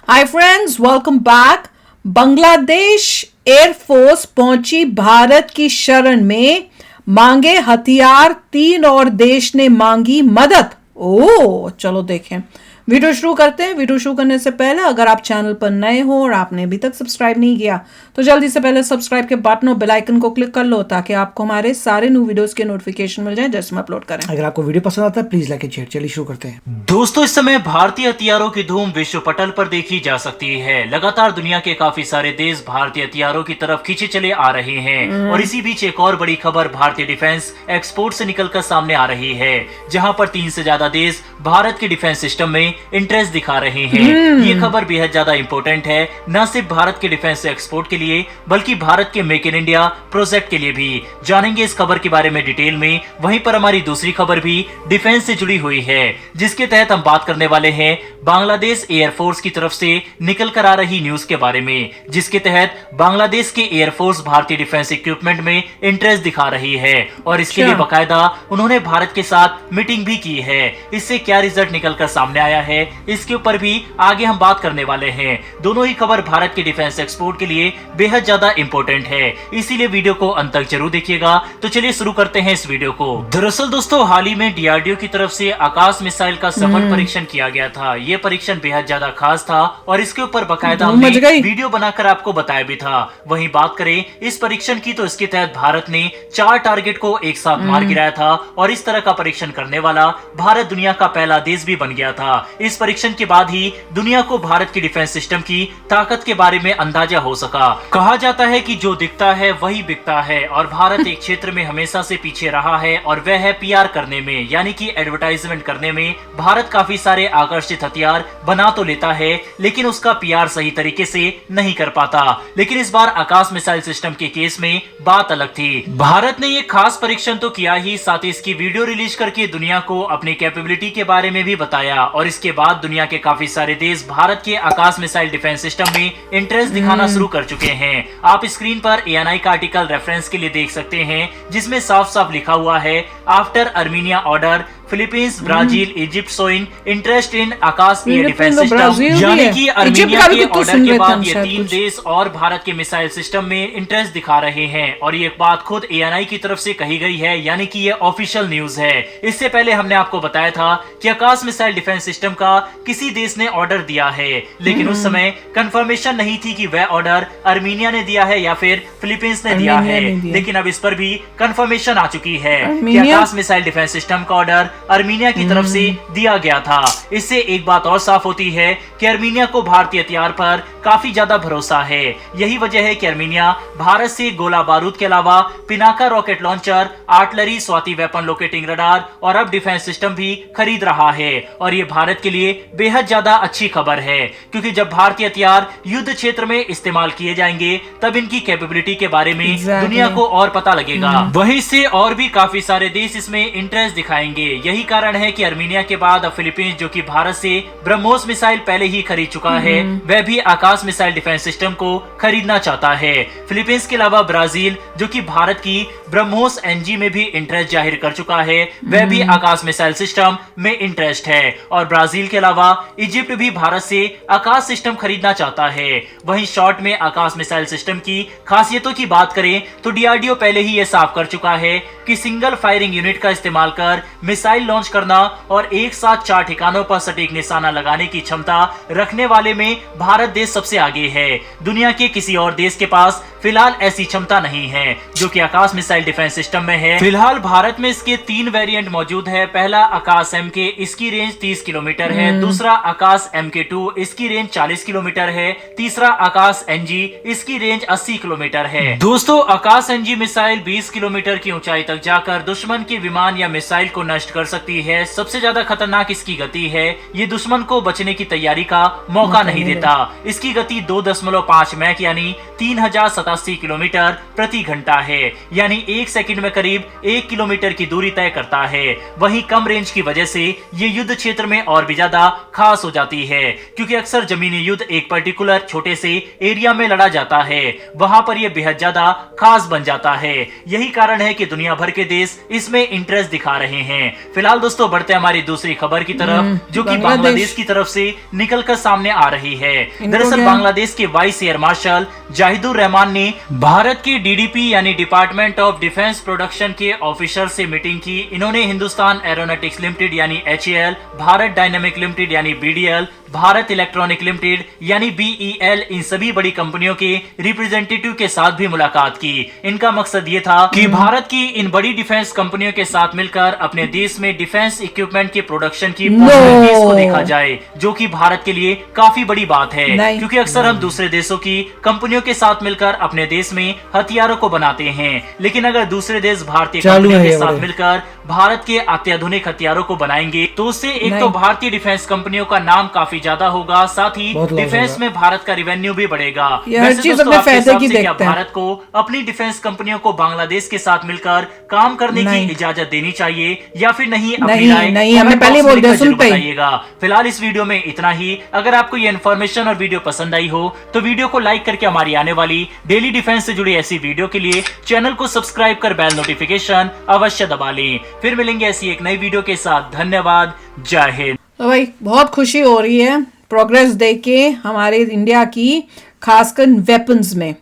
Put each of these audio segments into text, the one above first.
Hi friends, welcome back. Bangladesh air force पहुंची भारत की शरण में, मांगे हथियार, 3 और देश ने मांगी मदद। ओ चलो देखें, वीडियो शुरू करते हैं। वीडियो शुरू करने से पहले अगर आप चैनल पर नए हो और आपने अभी तक सब्सक्राइब नहीं किया तो जल्दी से पहले सब्सक्राइब के बटन और बेल आइकन को क्लिक कर लो ताकि आपको हमारे सारे न्यू वीडियोस के नोटिफिकेशन मिल जाए जैसे हम अपलोड करें। अगर आपको वीडियो पसंद आता है प्लीज लाइक एंड शेयर। चलिए शुरू करते हैं। दोस्तों, इस समय भारतीय हथियारों की धूम विश्व पटल पर देखी जा सकती है। लगातार दुनिया के काफी सारे देश भारतीय हथियारों की तरफ खींचे चले आ रहे हैं और इसी बीच एक और बड़ी खबर भारतीय डिफेंस एक्सपोर्ट से निकलकर सामने आ रही है, जहां पर 3 से ज्यादा देश भारत के डिफेंस सिस्टम में इंटरेस्ट दिखा रहे हैं। ये खबर बेहद ज्यादा इंपॉर्टेंट है, न सिर्फ भारत के डिफेंस एक्सपोर्ट के लिए बल्कि भारत के मेक इन इंडिया प्रोजेक्ट के लिए भी। जानेंगे इस खबर के बारे में डिटेल में। वहीं पर हमारी दूसरी खबर भी डिफेंस से जुड़ी हुई है, जिसके तहत हम बात करने वाले हैं बांग्लादेश एयरफोर्स की तरफ से निकल कर आ रही न्यूज के बारे में, जिसके तहत बांग्लादेश के एयरफोर्स भारतीय डिफेंस इक्विपमेंट में इंटरेस्ट दिखा रही है और इसके लिए बकायदा उन्होंने भारत के साथ मीटिंग भी की है। इससे क्या रिजल्ट निकल कर सामने आया है, इसके ऊपर भी आगे हम बात करने वाले हैं। दोनों ही खबर भारत के डिफेंस एक्सपोर्ट के लिए बेहद ज्यादा इंपॉर्टेंट है, इसीलिए वीडियो को अंत तक जरूर देखिएगा। तो चलिए शुरू करते हैं इस वीडियो को। दरअसल दोस्तों, हाल ही में डीआरडीओ की तरफ से आकाश मिसाइल का सफल परीक्षण किया गया था। ये परीक्षण बेहद ज्यादा खास था और इसके ऊपर बकायदा हमने वीडियो बनाकर आपको बताया भी था। वहीं बात करें इस परीक्षण की तो इसके तहत भारत ने 4 टारगेट को एक साथ मार गिराया था और इस तरह का परीक्षण करने वाला भारत दुनिया का पहला देश भी बन गया था। इस परीक्षण के बाद ही दुनिया को भारत की डिफेंस सिस्टम की ताकत के बारे में अंदाजा हो सका। कहा जाता है कि जो दिखता है वही बिकता है और भारत एक क्षेत्र में हमेशा से पीछे रहा है और वह है पीआर करने में, यानी कि एडवर्टाइजमेंट करने में। भारत काफी सारे आकर्षित हथियार बना तो लेता है लेकिन उसका पीआर सही तरीके से नहीं कर पाता। लेकिन इस बार आकाश मिसाइल सिस्टम के केस में बात अलग थी। भारत ने ये खास परीक्षण तो किया ही, साथ ही इसकी वीडियो रिलीज करके दुनिया को अपनी कैपेबिलिटी के बारे में भी बताया और इसके बाद दुनिया के काफी सारे देश भारत के आकाश मिसाइल डिफेंस सिस्टम में इंटरेस्ट दिखाना शुरू कर चुके हैं। आप स्क्रीन पर एएनआई का आर्टिकल रेफरेंस के लिए देख सकते हैं, जिसमें साफ साफ लिखा हुआ है, after Armenia order Philippines, Brazil, Egypt showing interest in Akash air defence system. यानी कि अर्मीनिया के ऑर्डर के बाद ये 3 देश और भारत के मिसाइल सिस्टम में इंटरेस्ट दिखा रहे हैं और ये बात खुद एएनआई की तरफ से कही गई है, यानी कि ये ऑफिशियल न्यूज है। इससे पहले हमने आपको बताया था कि आकाश मिसाइल डिफेंस सिस्टम का किसी देश ने ऑर्डर दिया है, लेकिन उस समय कंफर्मेशन नहीं थी कि वह ऑर्डर अर्मीनिया ने दिया है या फिर फिलीपींस ने दिया है। लेकिन अब इस पर भी कंफर्मेशन आ चुकी है कि आकाश मिसाइल डिफेंस सिस्टम का ऑर्डर अर्मीनिया की तरफ से दिया गया था। इससे एक बात और साफ होती है कि अर्मीनिया को भारतीय हथियार पर काफी ज्यादा भरोसा है। यही वजह है कि अर्मीनिया भारत से गोला बारूद के अलावा Pinaka rocket launcher, artillery, Swati weapon locating radar और अब डिफेंस सिस्टम भी खरीद रहा है। और ये भारत के लिए बेहद ज्यादा अच्छी खबर है, क्योंकि जब भारतीय हथियार युद्ध क्षेत्र में इस्तेमाल किए जाएंगे तब इनकी कैपेबिलिटी के बारे में दुनिया को और पता लगेगा। वहीं से और भी काफी सारे देश इसमें इंटरेस्ट दिखाएंगे। यही कारण है कि अर्मीनिया के बाद अब फिलीपींस, जो कि भारत से ब्रह्मोस मिसाइल पहले ही खरीद चुका है, वह भी आकाश मिसाइल डिफेंस सिस्टम को खरीदना चाहता है। फिलीपींस के अलावा ब्राजील, जो कि भारत की ब्रह्मोस एनजी में भी इंटरेस्ट जाहिर कर चुका है, वह भी आकाश मिसाइल सिस्टम में इंटरेस्ट है। और ब्राजील के अलावा इजिप्ट भी भारत से आकाश सिस्टम खरीदना चाहता है। वहीं शॉर्ट में आकाश मिसाइल सिस्टम की खासियतों की बात करें तो डीआरडीओ पहले ही यह साफ कर चुका है कि सिंगल फायरिंग यूनिट का इस्तेमाल कर मिसाइल लॉन्च करना और एक साथ 4 ठिकानों पर सटीक निशाना लगाने की क्षमता रखने वाले में भारत देश सबसे आगे है। दुनिया के किसी और देश के पास फिलहाल ऐसी क्षमता नहीं है जो कि आकाश मिसाइल डिफेंस सिस्टम में है। फिलहाल भारत में इसके 3 वेरिएंट मौजूद है। पहला आकाश MK, इसकी रेंज 30 किलोमीटर है। दूसरा आकाश MK2, इसकी रेंज 40 किलोमीटर है। तीसरा आकाश NG, इसकी रेंज 80 किलोमीटर है। दोस्तों, आकाश NG मिसाइल 20 किलोमीटर की ऊंचाई तक जाकर दुश्मन के विमान या मिसाइल को नष्ट कर सकती है। सबसे ज्यादा खतरनाक इसकी गति है। ये दुश्मन को बचने की तैयारी का मौका नहीं देता। इसकी गति 2.5 मैक यानी 3070 87 किलोमीटर प्रति घंटा है, यानी 1 सेकंड में करीब 1 किलोमीटर की दूरी तय करता है। वहीं कम रेंज की वजह से ये युद्ध क्षेत्र में और भी ज्यादा खास हो जाती है, क्योंकि अक्सर जमीनी युद्ध एक पर्टिकुलर छोटे से एरिया में लड़ा जाता है, वहां पर यह बेहद ज्यादा खास बन जाता है। यही कारण है कि दुनिया भर के देश इसमें इंटरेस्ट दिखा रहे हैं। फिलहाल दोस्तों बढ़ते हैं हमारी दूसरी खबर की तरफ, जो कि बांग्लादेश की तरफ से निकलकर सामने आ रही है। दरअसल बांग्लादेश के वाइस एयर मार्शल जाहिदुर रहमान ने भारत के डीडीपी यानी डिपार्टमेंट ऑफ डिफेंस प्रोडक्शन के ऑफिसर से मीटिंग की। इन्होंने हिंदुस्तान एरोनॉटिक्स लिमिटेड यानी HAL, भारत डायनेमिक लिमिटेड यानी BDL, भारत इलेक्ट्रॉनिक लिमिटेड यानी BEL, इन सभी बड़ी कंपनियों के रिप्रेजेंटेटिव के साथ भी मुलाकात की। इनका मकसद ये था कि भारत की इन बड़ी डिफेंस कंपनियों के साथ मिलकर अपने देश में डिफेंस इक्विपमेंट के प्रोडक्शन की पॉसिबिलिटीज को देखा जाए, जो कि भारत के लिए काफी बड़ी बात है, क्योंकि अक्सर हम दूसरे देशों की कंपनियों के साथ मिलकर अपने देश में हथियारों को बनाते हैं, लेकिन अगर दूसरे देश भारतीय कंपनियों के साथ मिलकर भारत के अत्याधुनिक हथियारों को बनाएंगे तो उससे एक तो भारतीय डिफेंस कंपनियों का नाम काफी ज्यादा होगा, साथ ही डिफेंस में भारत का रेवेन्यू भी बढ़ेगा। वैसे दोस्तों आपके हिसाब से क्या भारत को अपनी डिफेंस कंपनियों को बांग्लादेश के साथ मिलकर काम करने की इजाजत देनी चाहिए या फिर नहीं? अपनी राय हमें पहले बोल दे, सुन बताइएगा। फिलहाल इस वीडियो में इतना ही। अगर आपको ये इन्फॉर्मेशन और वीडियो पसंद आई हो तो वीडियो को लाइक करके हमारी आने वाली डेली डिफेंस से जुड़ी ऐसी वीडियो के लिए चैनल को सब्सक्राइब कर बेल नोटिफिकेशन अवश्य दबा लें। फिर मिलेंगे ऐसी एक नई वीडियो के साथ। धन्यवाद, जय हिंद। तो भाई बहुत खुशी हो रही है प्रोग्रेस देख के हमारे इंडिया की, खासकर वेपन्स में,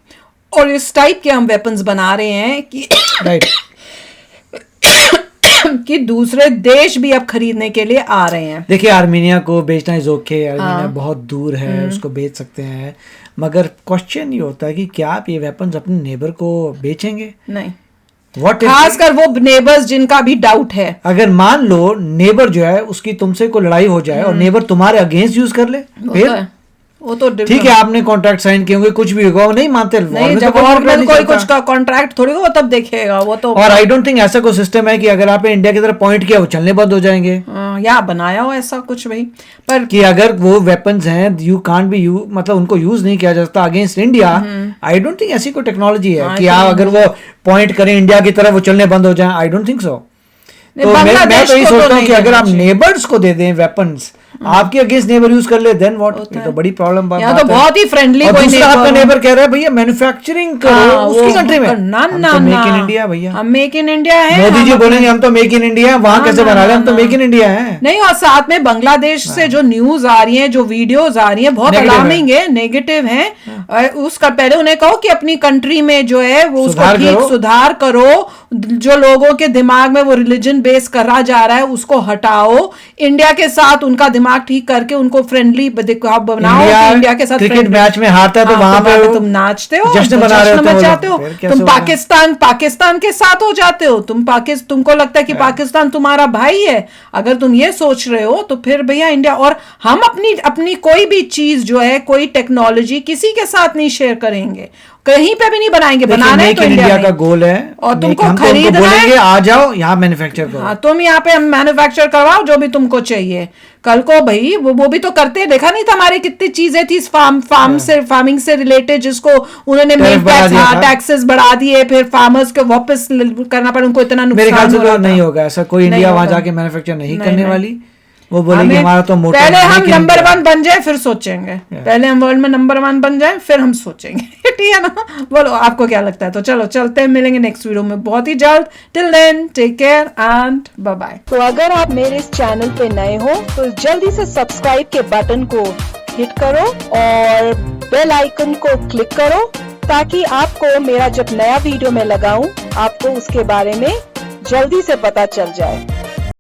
और इस टाइप के हम वेपन्स बना रहे हैं कि कि दूसरे देश भी अब खरीदने के लिए आ रहे हैं। देखिए आर्मीनिया को बेचना इज ओके, आर्मीनिया बहुत दूर है, उसको बेच सकते हैं, मगर क्वेश्चन ये होता है कि क्या आप ये वेपन्स अपने नेबर को बेचेंगे? नहीं। खासकर वो नेबर्स जिनका भी डाउट है। अगर मान लो नेबर जो है उसकी तुमसे कोई लड़ाई हो जाए और नेबर तुम्हारे अगेंस्ट यूज कर ले, फिर वो तो ठीक है, आपने कॉन्ट्रैक्ट साइन किए होंगे, कुछ भी होगा, वो नहीं मानते। नहीं, जब कोई कुछ का कॉन्ट्रैक्ट थोड़ी वो तब देखेगा वो तो। और आई डोंट थिंक ऐसा कोई सिस्टम है कि अगर आपने इंडिया की तरफ पॉइंट किया वो चलने बंद हो जाएंगे, या बनाया हो ऐसा कुछ भाई। पर कि अगर वो वेपन्स हैं यू कांट बी मतलब उनको यूज नहीं किया जा सकता against India. I don't think ऐसी कोई टेक्नोलॉजी है कि आप अगर वो पॉइंट करें इंडिया की तरफ वो चलने बंद हो जाए। I don't think so. तो मैं तो ये सोचता हूँ कि अगर आप नेबर्स को दे दें वेपन्स, आपके अगेंस्ट नेबर यूज कर ले, देन व्हाट? ये तो बड़ी प्रॉब्लम बात है। तो बहुत ही फ्रेंडली कोई दूसरा आपका नेबर कह रहा है भैया मैन्युफैक्चरिंग करो उसकी कंट्री में। ना मेक इन इंडिया भैया, हम मेक इन इंडिया है। मोदी जी बोलेंगे हम तो मेक इन इंडिया है, वहां कैसे बना रहे? हम तो मेक इन इंडिया है। नहीं, और साथ में बांग्लादेश से जो न्यूज आ रही है, जो वीडियोज आ रही है, बहुत अलार्मिंग है, नेगेटिव है। उसका पहले उन्हें कहो कि अपनी कंट्री में जो है वो उसको ठीक सुधार करो, जो लोगों के दिमाग में वो रिलीजन बेस करा जा रहा है उसको हटाओ, इंडिया के साथ उनका दिमाग ठीक करके उनको फ्रेंडली बनाओ। इंडिया के साथ क्रिकेट मैच में हारता है तो वहां पे तुम नाचते हो, जश्न मचाते हो। तुम पाकिस्तान के साथ हो जाते हो, तुमको लगता है कि पाकिस्तान तुम्हारा भाई है। अगर तुम ये सोच रहे हो तो फिर भैया इंडिया और हम अपनी कोई भी चीज जो है, कोई टेक्नोलॉजी किसी के साथ नहीं शेयर करेंगे, कहीं पे भी नहीं बनाएंगे। बनाना है तो इंडिया का गोल है, और तुमको खरीदना है, आ जाओ यहाँ मैन्युफैक्चर करो। हाँ, तुम यहाँ पे मैन्युफैक्चर करवाओ जो भी तुमको चाहिए। कल को भाई वो भी तो करते, देखा नहीं था हमारी कितनी चीजें थी फार्मिंग से रिलेटेड, जिसको उन्होंने टैक्सेस बढ़ा दिए, फिर फार्मर्स को वापस करना पड़ा, उनको इतना नुकसान। मेरे ख्याल से तो नहीं होगा ऐसा, कोई इंडिया वहां जाके मैन्युफैक्चर नहीं करने वाली। वो बोलेंगे हमारा तो मोटा, पहले हम नंबर 1 बन जाए फिर सोचेंगे। पहले हम वर्ल्ड में नंबर 1 बन जाए फिर हम सोचेंगे। ठीक है ना? बोलो आपको क्या लगता है? तो चलो चलते हैं, मिलेंगे नेक्स्ट वीडियो में बहुत ही जल्द। Till then take care and bye bye. तो अगर आप मेरे इस चैनल पे नए हो तो जल्दी से सब्सक्राइब के बटन को हिट करो और बेल आइकन को क्लिक करो, ताकि आपको मेरा जब नया वीडियो मैं लगाऊं आपको उसके बारे में जल्दी से पता चल जाए।